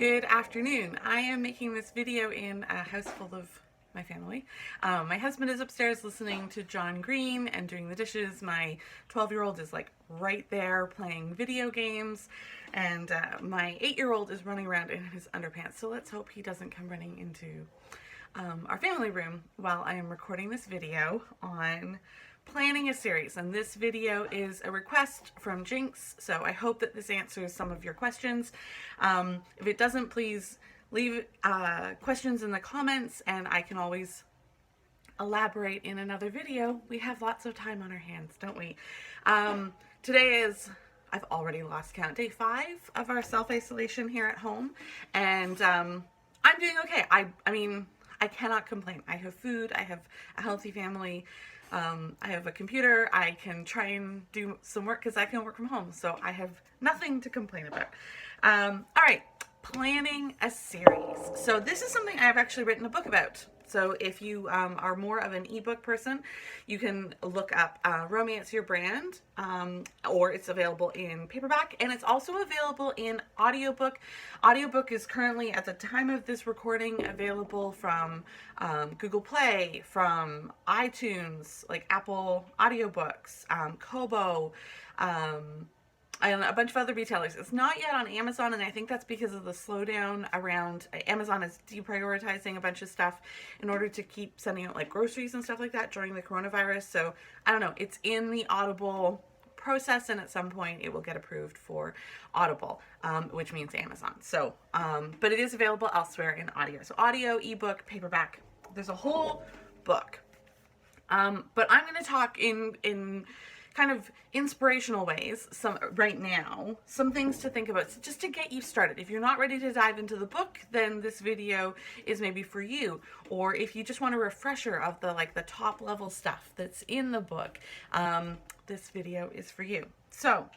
Good afternoon. I am making this video in a house full of my family. My husband is upstairs listening to John Green and doing the dishes. My 12-year-old is like right there playing video games, and my 8-year-old is running around in his underpants. So let's hope he doesn't come running into our family room while I am recording this video on planning a series. And this video is a request from Jinx, so I hope that this answers some of your questions. If it doesn't, please leave questions in the comments and I can always elaborate in another video. We have lots of time on our hands, don't we? Today is, I've already lost count, day 5 of our self-isolation here at home, and I'm doing okay. I mean, I cannot complain. I have food, I have a healthy family, I have a computer, I can try and do some work because I can work from home, so I have nothing to complain about. All right, planning a series. So this is something I've actually written a book about. So if you are more of an ebook person, you can look up Romance Your Brand, or it's available in paperback, and it's also available in audiobook. Audiobook is currently, at the time of this recording, available from Google Play, from iTunes, like Apple Audiobooks, Kobo, and a bunch of other retailers. It's not yet on Amazon, and I think that's because of the slowdown around Amazon is deprioritizing a bunch of stuff in order to keep sending out like groceries and stuff like that during the coronavirus. So I don't know, it's in the Audible process, and at some point it will get approved for Audible, which means Amazon. So, but it is available elsewhere in audio. So audio, ebook, paperback, there's a whole book. But I'm going to talk in kind of inspirational ways, right now, some things to think about, just to get you started. If you're not ready to dive into the book, then this video is maybe for you. Or if you just want a refresher of the top level stuff that's in the book, this video is for you. So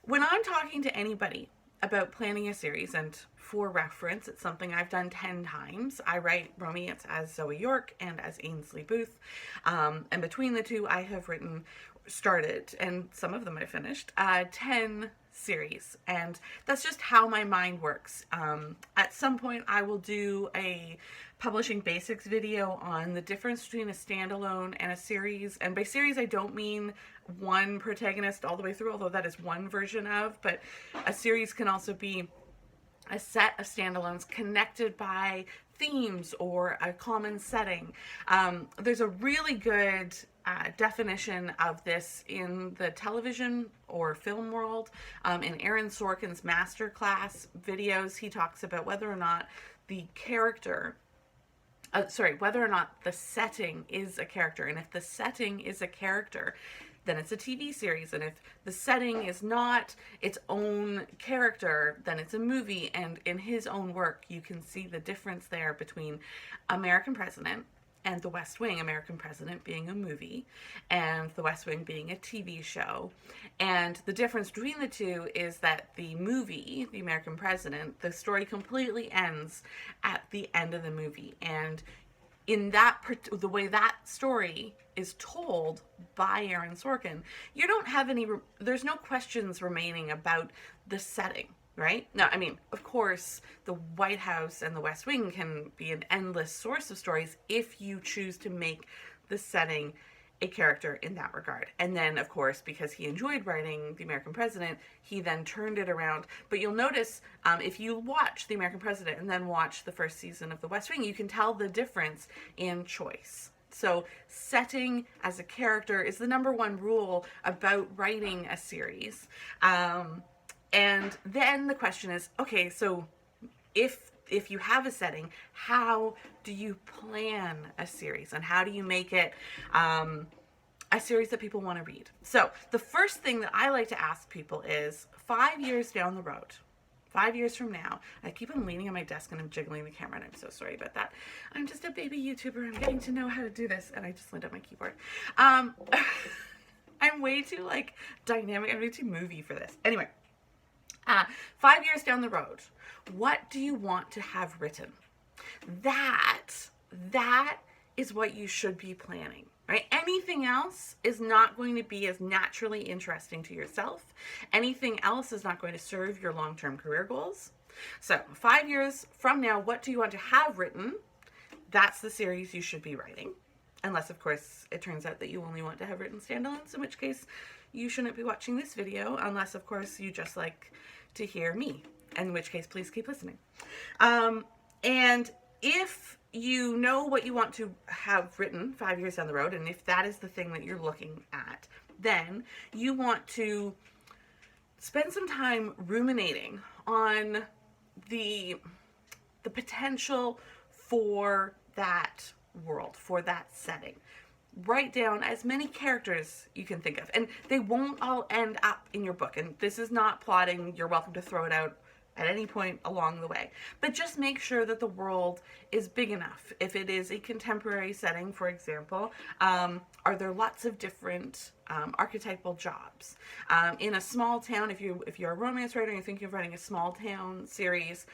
when I'm talking to anybody about planning a series, and for reference, it's something I've done 10 times. I write romance as Zoe York and as Ainsley Booth, and between the two I have started, and some of them I finished, 10 series, and that's just how my mind works. At some point I will do a publishing basics video on the difference between a standalone and a series, and by series I don't mean one protagonist all the way through, although that is one version of, but a series can also be a set of standalones connected by themes or a common setting. There's a really good definition of this in the television or film world. In Aaron Sorkin's masterclass videos, he talks about whether or not the character, whether or not the setting is a character. And if the setting is a character, then it's a TV series. And if the setting is not its own character, then it's a movie. And in his own work, you can see the difference there between American President and The West Wing, American President being a movie, and The West Wing being a TV show. And the difference between the two is that the movie, The American President, the story completely ends at the end of the movie. And in that, the way that story is told by Aaron Sorkin, you don't have there's no questions remaining about the setting. Right? Now, I mean, of course, the White House and the West Wing can be an endless source of stories if you choose to make the setting a character in that regard. And then, of course, because he enjoyed writing The American President, he then turned it around. But you'll notice, if you watch The American President and then watch the first season of The West Wing, you can tell the difference in choice. So setting as a character is the #1 rule about writing a series. And then the question is, okay, so if you have a setting, how do you plan a series, and how do you make it a series that people want to read? So the first thing that I like to ask people is, 5 years down the road, 5 years from now, I keep on leaning on my desk and I'm jiggling the camera, and I'm so sorry about that. I'm just a baby YouTuber. I'm getting to know how to do this, and I just leaned on my keyboard. I'm way too dynamic. I'm way too movie for this. Anyway. 5 years down the road, what do you want to have written? That is what you should be planning, right? Anything else is not going to be as naturally interesting to yourself. Anything else is not going to serve your long-term career goals. So 5 years from now, what do you want to have written? That's the series you should be writing. Unless, of course, it turns out that you only want to have written standalones, in which case you shouldn't be watching this video, unless, of course, you just like to hear me, in which case, please keep listening. And if you know what you want to have written 5 years down the road, and if that is the thing that you're looking at, then you want to spend some time ruminating on the potential for that world, for that setting. Write down as many characters you can think of, and they won't all end up in your book, and this is not plotting. You're welcome to throw it out at any point along the way, but just make sure that the world is big enough. If it is a contemporary setting, for example, are there lots of different archetypal jobs? In a small town, if you're a romance writer and you're thinking of writing a small town series,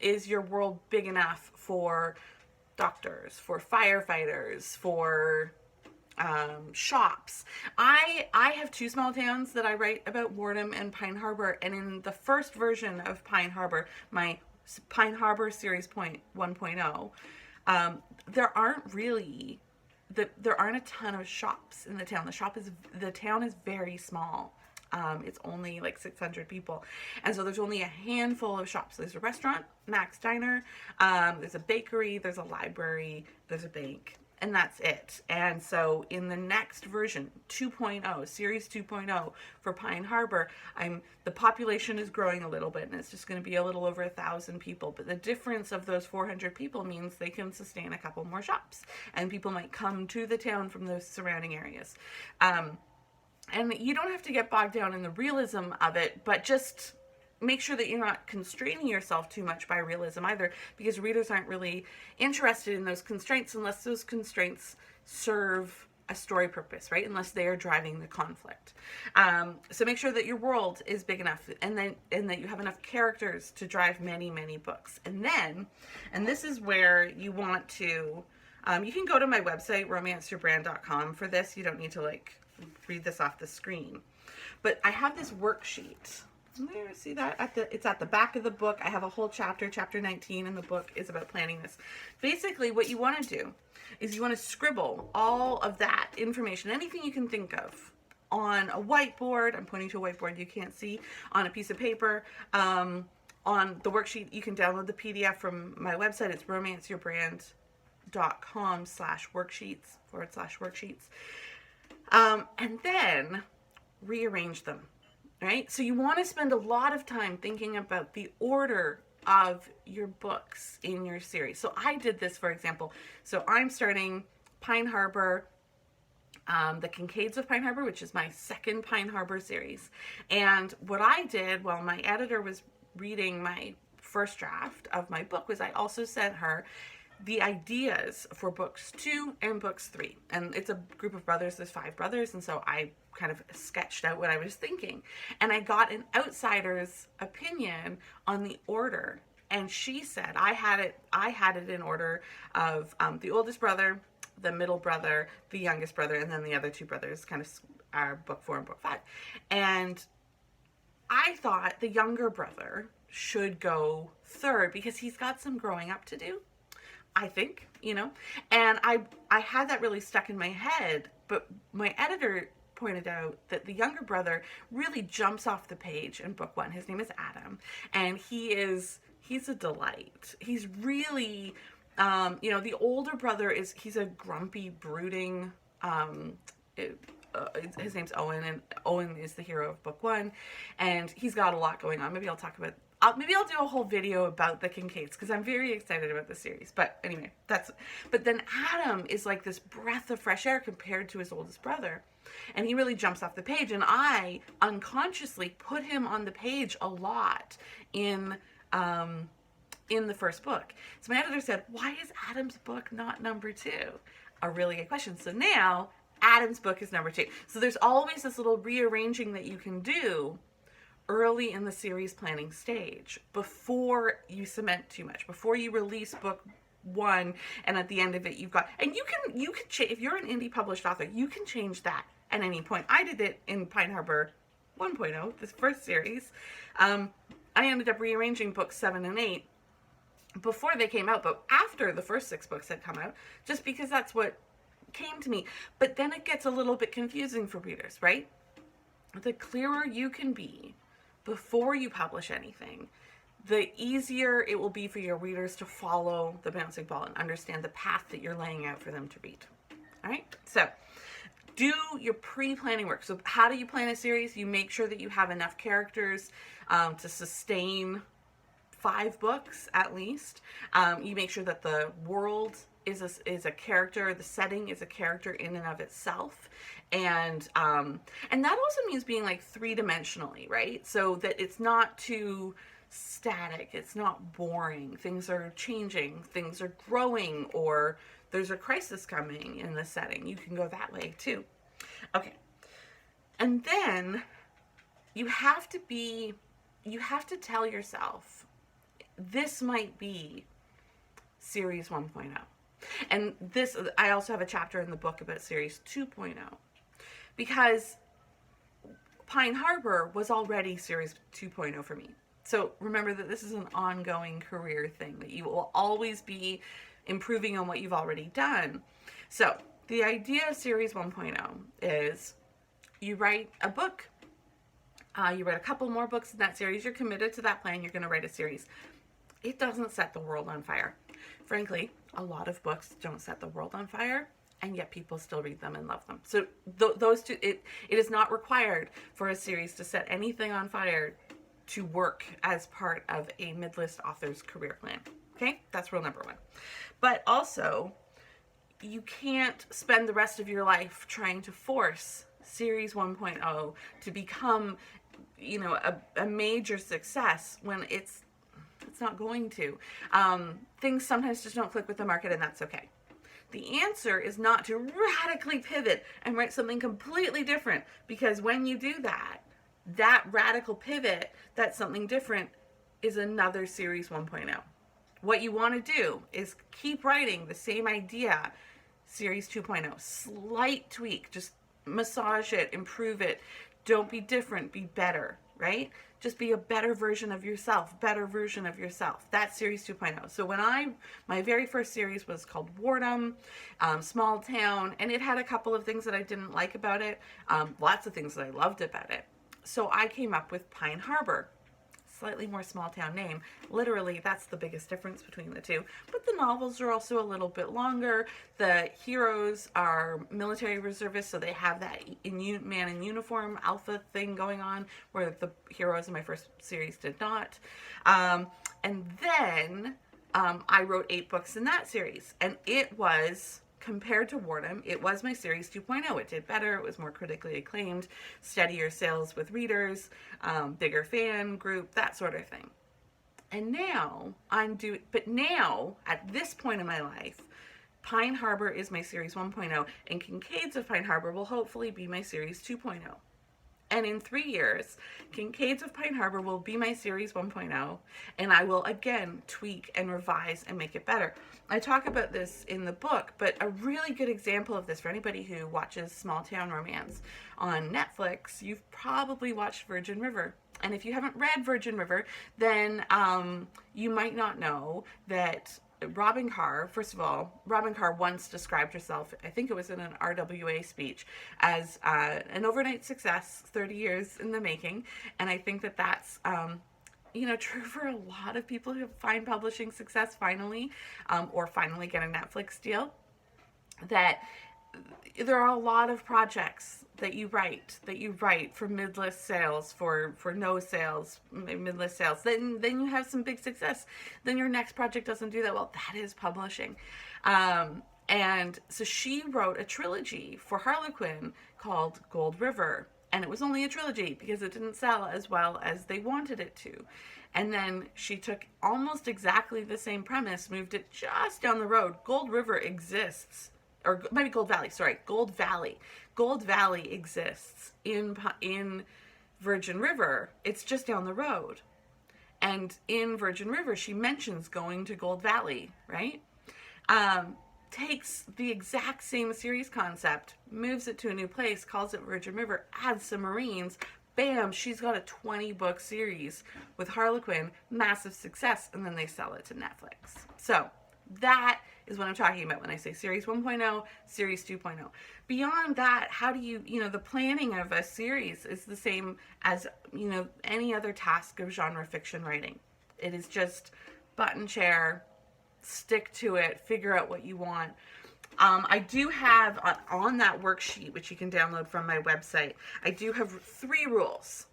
is your world big enough for doctors, for firefighters, for shops? I have two small towns that I write about, Warnham and Pine Harbor, and in the first version of Pine Harbor, my Pine Harbor series 1.0, there aren't a ton of shops in the town. The town is very small. It's only like 600 people. And so there's only a handful of shops. There's a restaurant, Max Diner, there's a bakery, there's a library, there's a bank, and that's it. And so in the next version, 2.0, series 2.0 for Pine Harbor, the population is growing a little bit, and it's just going to be a little over 1,000 people. But the difference of those 400 people means they can sustain a couple more shops, and people might come to the town from those surrounding areas. And you don't have to get bogged down in the realism of it, but just make sure that you're not constraining yourself too much by realism either, because readers aren't really interested in those constraints unless those constraints serve a story purpose, right? Unless they are driving the conflict. So make sure that your world is big enough, and that you have enough characters to drive many, many books. And this is where you want to, you can go to my website, romanceyourbrand.com, for this. You don't need to read this off the screen, but I have this worksheet. There, see that? It's at the back of the book. I have a whole chapter 19 in the book is about planning this. Basically, what you want to do is you want to scribble all of that information, anything you can think of, on a whiteboard. I'm pointing to a whiteboard you can't see, on a piece of paper, on the worksheet. You can download the PDF from my website. It's romanceyourbrand.com/worksheets/worksheets. And then rearrange them, right? So you want to spend a lot of time thinking about the order of your books in your series. So I did this, for example. So I'm starting Pine Harbor, The Kincaid's of Pine Harbor, which is my second Pine Harbor series. And what I did while my editor was reading my first draft of my book was I also sent her the ideas for books 2 and books 3. And it's a group of brothers. There's 5 brothers. And so I kind of sketched out what I was thinking. And I got an outsider's opinion on the order. And she said I had it in order of the oldest brother, the middle brother, the youngest brother, and then the other 2 brothers kind of are book 4 and book 5. And I thought the younger brother should go third because he's got some growing up to do, I think, and I had that really stuck in my head, but my editor pointed out that the younger brother really jumps off the page in book 1. His name is Adam, and he's a delight. He's really, the older brother he's a grumpy, brooding, his name's Owen, and Owen is the hero of book 1, and he's got a lot going on. Maybe I'll do a whole video about the Kincaids because I'm very excited about the series. But anyway, but then Adam is like this breath of fresh air compared to his oldest brother, and he really jumps off the page. And I unconsciously put him on the page a lot in the first book. So my editor said, "Why is Adam's book not number 2?" A really good question. So now Adam's book is number 2. So there's always this little rearranging that you can do early in the series planning stage before you cement too much, before you release book 1 and at the end of it you've got, and you can change. If you're an indie published author, you can change that at any point. I did it in Pine Harbor 1.0, this first series, I ended up rearranging books 7 and 8 before they came out, but after the first 6 books had come out, just because that's what came to me. But then it gets a little bit confusing for readers, right? The clearer you can be before you publish anything, the easier it will be for your readers to follow the bouncing ball and understand the path that you're laying out for them to read. All right? So do your pre-planning work. So how do you plan a series? You make sure that you have enough characters to sustain 5 books at least. You make sure that the world is a character, the setting is a character in and of itself, and that also means being like 3-dimensionally, right? So that it's not too static, it's not boring. Things are changing, things are growing, or there's a crisis coming in the setting. You can go that way too. Okay, and then you have to tell yourself, this might be series 1.0. And this, I also have a chapter in the book about series 2.0, because Pine Harbor was already series 2.0 for me. So remember that this is an ongoing career thing, that you will always be improving on what you've already done. So the idea of series 1.0 is you write a book, you write a couple more books in that series, you're committed to that plan, you're going to write a series. It doesn't set the world on fire. Frankly, a lot of books don't set the world on fire, and yet people still read them and love them. So those two, it is not required for a series to set anything on fire to work as part of a mid-list author's career plan. Okay, that's rule number 1. But also, you can't spend the rest of your life trying to force series 1.0 to become, a major success when it's not going to. Things sometimes just don't click with the market, and that's okay. The answer is not to radically pivot and write something completely different, because when you do that, that radical pivot, that's something different, is another series 1.0. What you want to do is keep writing the same idea, series 2.0. Slight tweak, just massage it, improve it. Don't be different, be better, right? Just be a better version of yourself, That's series 2.0. So my very first series was called Wardham, small town, and it had a couple of things that I didn't like about it, lots of things that I loved about it. So I came up with Pine Harbor. Slightly more small town name. Literally, that's the biggest difference between the two. But the novels are also a little bit longer. The heroes are military reservists, so they have that man in uniform alpha thing going on, where the heroes in my first series did not. And then I wrote 8 books in that series, and it was, compared to Wardham, it was my series 2.0. It did better. It was more critically acclaimed, steadier sales with readers, bigger fan group, that sort of thing. And now but now at this point in my life, Pine Harbor is my series 1.0, and Kincaid's of Pine Harbor will hopefully be my series 2.0. And in 3 years, Kincaid's of Pine Harbor will be my series 1.0, and I will again tweak and revise and make it better. I talk about this in the book, but a really good example of this for anybody who watches small town romance on Netflix, you've probably watched Virgin River. And if you haven't read Virgin River, then you might not know that Robin Carr, first of all, Robin Carr once described herself, I think it was in an RWA speech, as an overnight success, 30 years in the making. And I think that that's, true for a lot of people who find publishing success finally, or finally get a Netflix deal, that there are a lot of projects that you write for mid-list sales, for no sales, mid-list sales. Then you have some big success. Then your next project doesn't do that well. That is publishing. And so she wrote a trilogy for Harlequin called Gold River. And it was only a trilogy because it didn't sell as well as they wanted it to. And then she took almost exactly the same premise, moved it just down the road. Gold River exists. Or maybe Gold Valley, sorry, Gold Valley. Gold Valley exists in Virgin River. It's just down the road. And in Virgin River, she mentions going to Gold Valley, right? Takes the exact same series concept, moves it to a new place, calls it Virgin River, adds some Marines, bam, she's got a 20-book series with Harlequin, massive success, and then they sell it to Netflix. So that is what I'm talking about when I say Series 1.0, Series 2.0. Beyond that, how do you, the planning of a series is the same as, any other task of genre fiction writing. It is just button chair, stick to it, figure out what you want. I do have on that worksheet, which you can download from my website, I do have 3 rules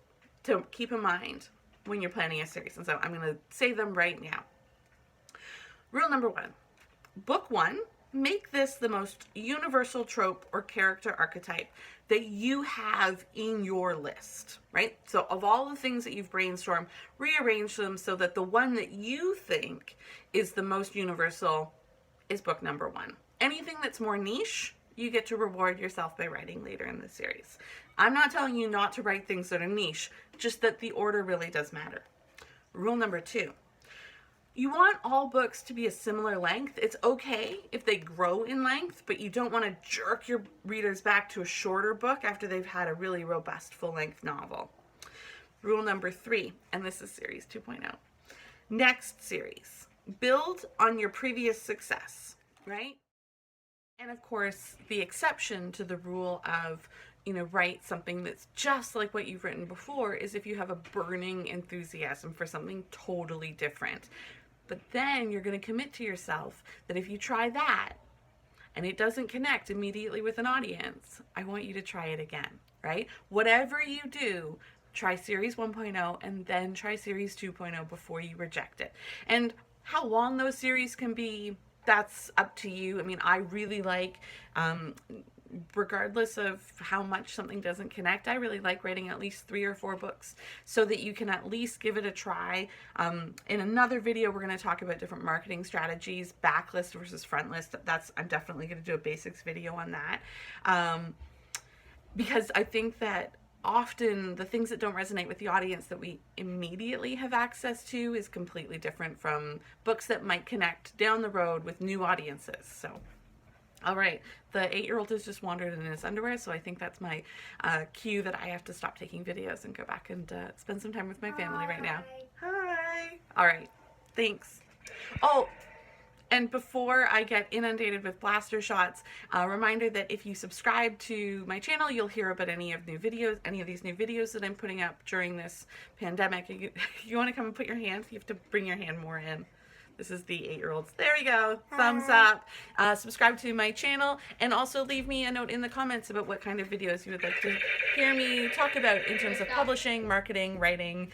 to keep in mind when you're planning a series. And so I'm going to say them right now. Rule number 1, book 1, make this the most universal trope or character archetype that you have in your list, right? So of all the things that you've brainstormed, rearrange them so that the one that you think is the most universal is book number 1. Anything that's more niche, you get to reward yourself by writing later in the series. I'm not telling you not to write things that are niche, just that the order really does matter. Rule number 2, you want all books to be a similar length. It's okay if they grow in length, but you don't want to jerk your readers back to a shorter book after they've had a really robust full-length novel. Rule number 3, and this is Series 2.0. Next series, build on your previous success, right? And of course, the exception to the rule of, write something that's just like what you've written before is if you have a burning enthusiasm for something totally different. But then you're going to commit to yourself that if you try that and it doesn't connect immediately with an audience, I want you to try it again, right? Whatever you do, try Series 1.0 and then try Series 2.0 before you reject it. And how long those series can be, that's up to you. I mean, I really like, regardless of how much something doesn't connect, I really like writing at least 3 or 4 books so that you can at least give it a try. In another video, we're going to talk about different marketing strategies, backlist versus frontlist. I'm definitely going to do a basics video on that. Because I think that often the things that don't resonate with the audience that we immediately have access to is completely different from books that might connect down the road with new audiences. So, all right, the 8-year-old has just wandered in his underwear, so I think that's my cue that I have to stop taking videos and go back and spend some time with my family right now. Hi. All right, thanks. Oh, and before I get inundated with blaster shots, a reminder that if you subscribe to my channel, you'll hear about any of these new videos that I'm putting up during this pandemic. You want to come and put your hand? You have to bring your hand more in. This is the 8-year-olds. There we go. Thumbs up. Subscribe to my channel and also leave me a note in the comments about what kind of videos you would like to hear me talk about in terms of publishing, marketing, writing,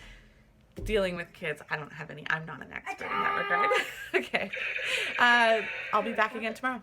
dealing with kids. I'm not an expert in that regard. Okay. I'll be back again tomorrow.